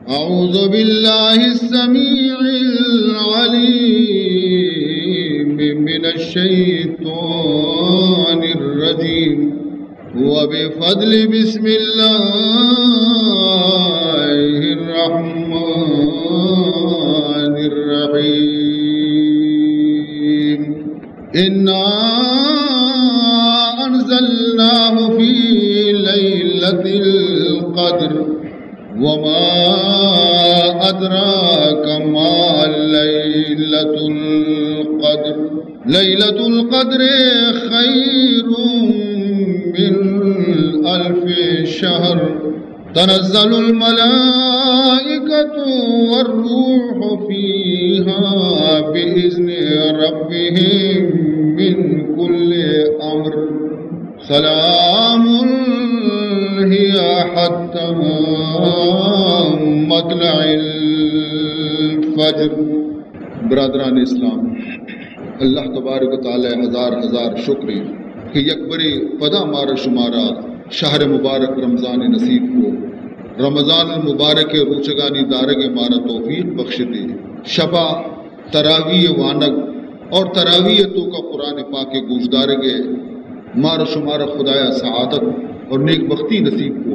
أعوذ بالله السميع العليم من الشيطان الرجيم وبفضل بسم الله الرحمن الرحيم إنا أنزلناه في ليلة القدر وما أدراك ما ليلة القدر ليلة القدر خير من 1000 شهر تنزل الملائكة والروح فيها بإذن ربهم من كل أمر سلام هي حتى مطلع الفجر. برادران اسلام، اللہ تبارک و تعالی ہزار شکریہ کہ یکبری پدا مار شمارا شہر مبارک رمضان نصیب کو رمضان المبارک روچگانی دارگ مارا توفیق بخش دے. شبا تراویح وانگ اور تراویح تو کا قرآن پاک گوشدارگے مار شمارا خدایا سعادت اور نیک بختی نصیب کو،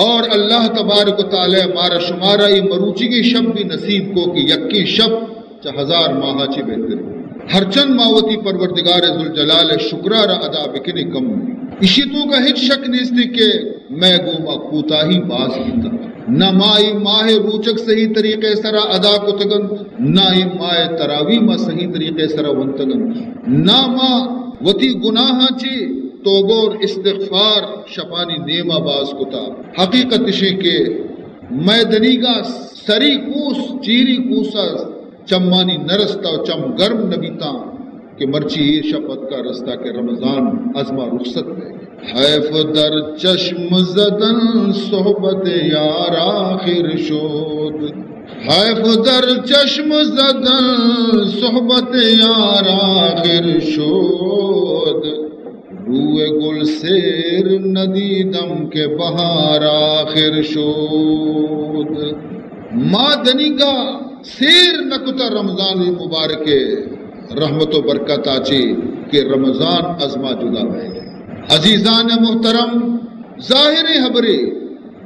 اور اللہ تبارک و تعالی مارا شمارا یہ مروچی کی شب بھی نصیب کو کہ یکی شب چا 1000 ماہا چی بہتر ہر چند ماوتی پروردگار ذوالجلال شکرہ را ادا بکنے کم. اسی تو کا ہچ شک نیستی کہ میں گوما کوتاہی باز کیتا نہ مائی ماہ روچک صحیح طریقے سرا ادا کو تگن، نہ ماہ تراوی ما صحیح طریقے سرا ونتگن، نہ ماں وتی گناہ چی توبور استغفار شپانی نیما باز کتا. حقیقت شے کہ میدنیگا سری کوس چیری کوسا چمانی نرستا و چم گرم نبیتا کہ مرچی یہ شپت کا رستہ کہ رمضان ازما رخصت ہے. حیف در چشم زدن صحبت یار آخر شد، حیف در چشم زدن صحبت یار آخر شد، روئے گل سیر ندیدم کے بہار آخر شد. مادنیگا سیر نکتا رمضان المبارک رحمت و برکت آچی کہ رمضان ازما جدا ہے. عزیزان محترم، ظاہر حبرے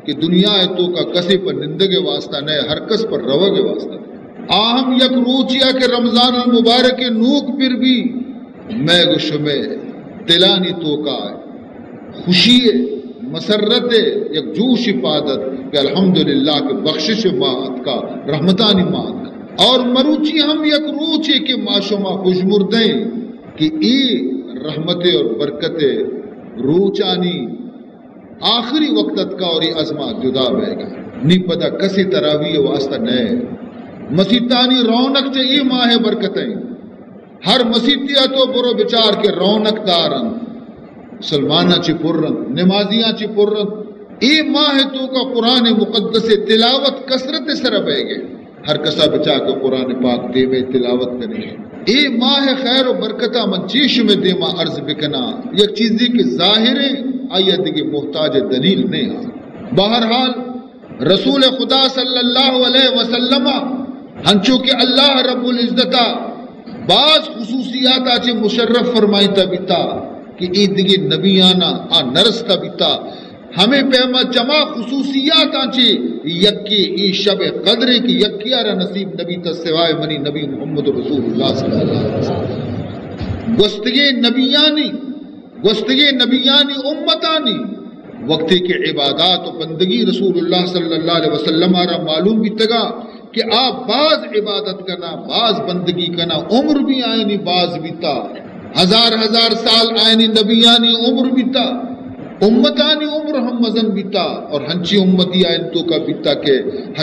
کہ دنیا تو کا کسی پر نندگے واسطہ نئے ہر کس پر روگے واسطہ آہم یک روچیا کہ رمضان المبارک نوک پر بھی میں گشمے دلانی تو کا خوشی مسرت یک جوش پادت کہ الحمدللہ کہ بخشش ماہت کا رحمتانی ماہت کا، اور مروچی ہم یک روچے کہ معاشمہ خوش مردیں کہ ای رحمت اور برکت روچانی آخری وقتت کا اور ای ازما جدا بے گا نی پدا کسی تراویح واسطہ نئے مسیطانی رونق چے ای ماہ برکتیں ہر مسیطیہ تو برو بچار کے رونق دارن سلمانہ چی پرن نمازیاں چی پرن. ای ماہ تو کا قرآن مقدس تلاوت کثرت سر بے گے ہر کسا بچا کے قرآن پاک دے میں تلاوت کریں. ای ماہ خیر و برکتہ من چیش میں دے ما عرض بکنا یک چیزی کے ظاہریں آئیے دیگے محتاج دلیل نہیں آ. بہرحال رسول خدا صلی اللہ علیہ وسلم ہنچو کہ اللہ رب العزتہ بعض خصوصیات آچے مشرف فرمائیتا بیتا کہ ای دیگے نبیانا نرستا بیتا ہمیں پیما جمع خصوصیات آنچے یکی ای شب قدرے کی یکیارہ نصیب نبی تا سوائے منی نبی محمد رسول اللہ صلی اللہ علیہ وسلم. گستگے نبیانی امتانی وقتی کے عبادات و بندگی رسول اللہ صلی اللہ علیہ وسلم آرہ معلوم بھی تگا کہ آپ بعض عبادت کرنا بعض بندگی کرنا عمر بھی آئینی بعض بیتا 1000 سال آئینی نبیانی عمر بیتا امتانی عمر ہم مزن بیتا اور ہنچی امتی آئین تو کا بیتا کہ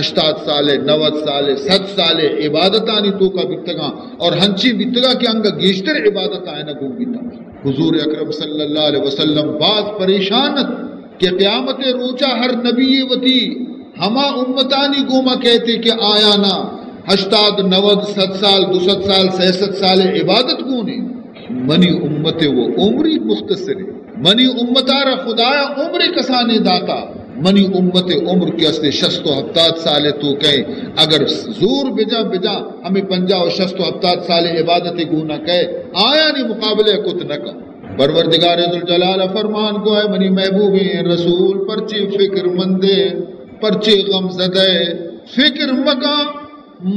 80 سال 90 سال 100 سال عبادتانی تو کا بیتگا اور ہنچی بیتگا کہ انگا گیشتر عبادت آئینہ گو بیتا. حضور اکرم صلی اللہ علیہ وسلم بعض پریشانت کہ قیامت روچا ہر نبی وتی ہما امتانی گوما کہتے کہ آیا نا 80 90 100 سال 200 سال 66 سال عبادت گونے منی امت وہ عمری مختصر منی امتارا خدایا عمر کسانے داتا منی امت عمر کے استے 60-70 سال تو کہیں اگر زور بجا ہمیں 50-60 سال عبادت گونا کہے آیا نہیں مقابلے کت نہ کہ پروردگار ذوالجلال فرمان کو ہے منی محبوب رسول پرچے فکر مندے پرچے غم زدے فکر مکا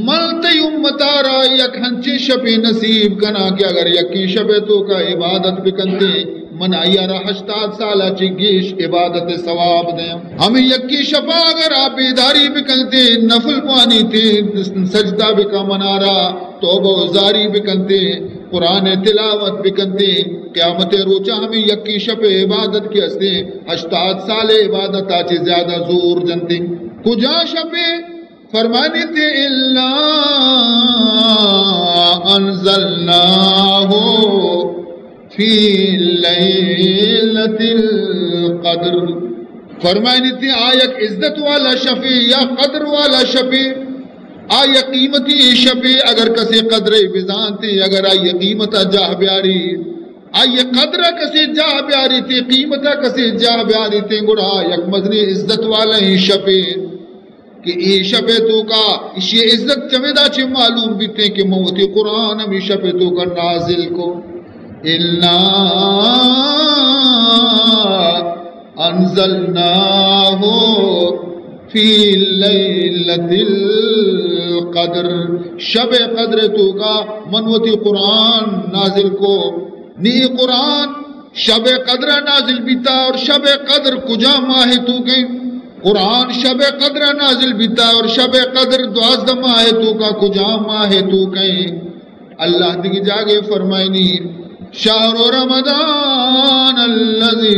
ملتے امتارا یک ہنچے شپے نصیب کنا کہ اگر یکی شپے تو کا عبادت بکندے من آئیارا 80 سالہ چگیش عبادت ثواب دیں ہمیں یکی شپا اگر آپ بیداری بکندے نفل پانی تے سجدہ بکا منارا توبہ زاری بکندے قرآن تلاوت بکندے قیامت روچہ ہمیں یکی شپ عبادت کی ہستے 80 سال عبادت آچے زیادہ زور جنتے کجا شپے فرمانے تے اللہ انزلناہ فی لیلت القدر فرمانے تے آیک عزت والا شپے یا قدر والا شپے آیا قیمتی شپے اگر کسی قدر بزانتے اگر آئی قیمتا جاہ بیاری آئی قدر کسی جاہ بیاری تے قیمتا کسی جاہ بیاری تے گڑا یک مزنی عزت والا ہی شپے کہ ای شپے تو کا اسی عزت چمیدہ چھے معلوم بیتے کہ موتی قرآن ہمی شپے تو کا نازل کو اللہ انزلناہ فی لیلت القدر شب قدر تو کا منوتی قرآن نازل کو نی قرآن شب قدر نازل بیتا اور شب قدر کجا ماہ تو گئے قرآن شب قدر نازل بیتا اور شب قدر 12 ماہ تو کا کجا ماہ تو گئے اللہ دیکھ جاگے فرمائنی شہر رمضان الذی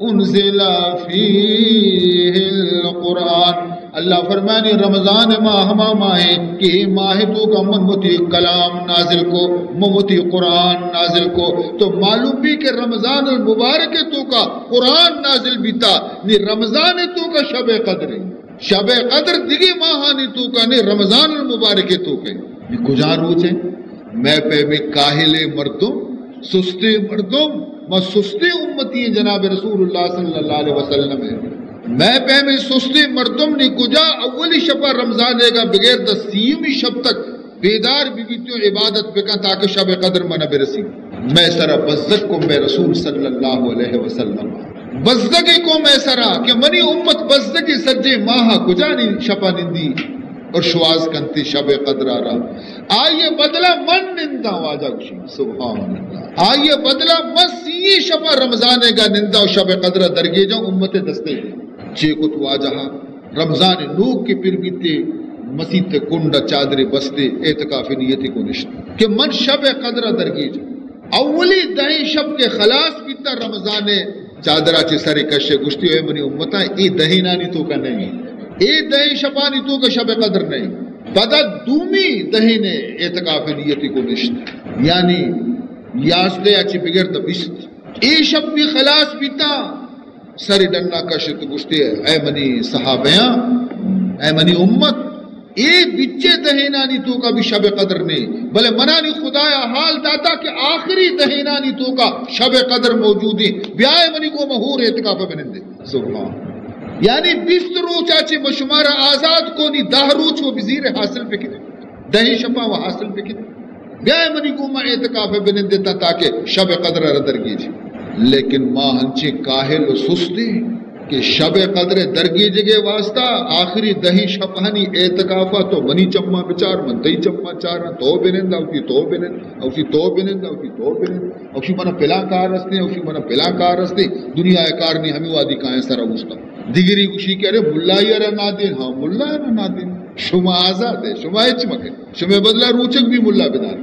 انزل فیہ القرآن اللہ فرمانی رمضان ماہ ہما ماہ کہ ماہ تو کا منوتی کلام نازل کو منوتی قرآن نازل کو تو معلوم بھی کہ رمضان المبارک تو کا قرآن نازل بیتا نہیں رمضان تو کا شب قدر دیگی ماہانی تو کا نہیں رمضان المبارک تو کے یہ کجا روچ ہے میں پہ میں کاہل مردم سستے مردم میں سستے امتی ہیں جناب رسول اللہ صلی اللہ علیہ وسلم ہے میں پہ میں سستے مردم نے کجا اولی شپا رمضان دے گا بغیر 10 شب تک بیدار بیتیوں عبادت بکا تاکہ شب قدر منہ برسی میں سرا بزدق کو میں رسول صلی اللہ علیہ وسلم بزدقی کو میں سرا کہ منی امت بزدقی سجے ماہا کجا نہیں شپا نندی اور شواز کنتی شب قدر آ رہا آئیے بدلہ من نندہ واجہ کشی سبحان اللہ آئیے بدلہ مسی شپا رمضانے گا نندہ و شب قدر درگے جاؤں امت دستے چیکت واجہ رمضان نوک کے پھر بیتے مسیح تے کنڈا چادر بستے اعتقاف نیتی کو نشت کہ من شب قدر درگے جاؤں اولی دائیں شب کے خلاص بیتا رمضان چادرہ چے سرے کشے گشتی ہوئے منی امتہ ای دہینانی تو کا نہیں اے دہی شپانی تو کا شب قدر نہیں بدا دومی دہینے اعتقاف نیتی کو نشت یعنی یازدے اچھی بغیر دبست اے شب بھی خلاص بیتا سری ڈنہ کا شت گشتے اے منی صحابیاں اے منی امت اے بچے دہینانی تو کا بھی شب قدر نہیں بلے منانی خدایا حال داتا کہ آخری دہینانی تو کا شب قدر موجودی بیائے منی کو مہور اعتقاف بنندے سبحان یعنی 20 روچ آچے مشمارہ آزاد کو نہیں 10 روچ وہ بزیر حاصل پہ کنے دہی شپا وہ حاصل پہ کنے بیائے منی کو میں اعتقاف بنندے تا تاکہ شب قدر ردرگی جی لیکن ماں ہنچے کاہل و سستی کہ شب قدر درگی جگہ واسطہ آخری دہی شپانی اعتقافہ تو منی چمہ بچار من دہی چمہ چارا تو بنند اوشی تو بنند اوشی تو بنند اوشی تو بنند اوشی منہ پلا کار رستے اوشی منہ پلا کار رستے دنیا کار نہیں ہمیں وادی کائیں سر اوستا دیگری کشی کہہ رہے ملا یرا نادین ہاں ملا یرا نادین شما آزاد ہے شما اچ مکے شما بدلہ روچک بھی ملا بدار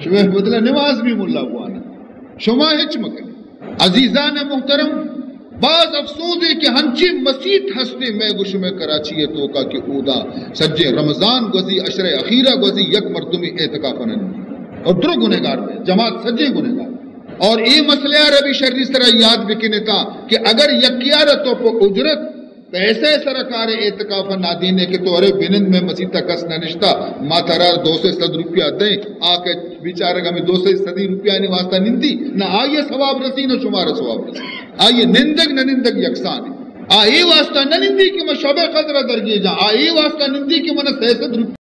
شما بدلہ نماز بھی ملا بوانا شما اچ مکے عزیزان محترم بعض افسوس ہے کہ ہنچی مسیح ہستے میں گوش میں کراچی ہے تو کا کہ اودا سجے رمضان گزی عشر اخیرہ گزی یک مرتبہ اعتکاف نہ اور درو گنہگار میں جماعت سجے گنہگار اور یہ مسئلہ ربی شریف طرح یاد بکنے تھا کہ اگر یکیارہ تو اجرت پیسے سرکار اعتکاف نادینے کے توڑے بنند میں مسیح کس نہ نشتا ما ترار 200 روپیہ دیں آ کے بیچارے گا میں 200 روپیہ نہیں واسطہ نندی نہ آئیے ثواب رسی نہ شمار ثواب رسی آئیے نندگ نہ نندگ یکسان آئی واسطہ نہ نندی کہ میں شب قدر درگی جا آئی واسطہ نندی کہ میں 600 روپیہ